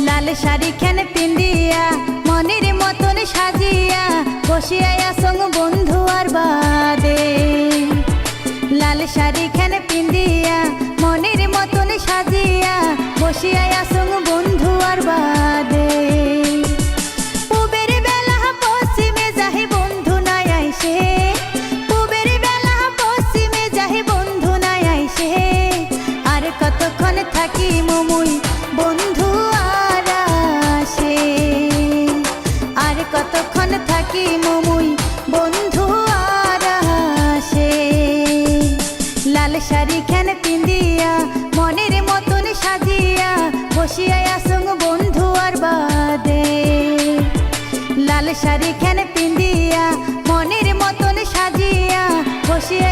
লাল শাড়ি খান পিন্দিয়া মনের মতন সাজিয়া বসিয়া সঙ্গ বন্ধু আর বাদে। লাল শাড়ি খান পিন্দিয়া মনের মতন সাজিয়া বসিয়া সঙ্গ বন্ধু আর বাদে। পুবের বেলা পশ্চিমে যাহি বন্ধু নাই আইসে, পুবের বেলা পশ্চিমে যাহি বন্ধু নাই আইসে। আর কতক্ষণ থাকি মুই বন্ধু আর আসে, আর কতক্ষণ থাকি মুই বন্ধু আর আসে। লাল শাড়ি খান পিন্দিয়া মনের মতন সাজিয়া বসিয়া সঙ্গ বন্ধু আর বাদে। লাল শাড়ি খান পিন্দিয়া মনের মতন সাজিয়া বসিয়া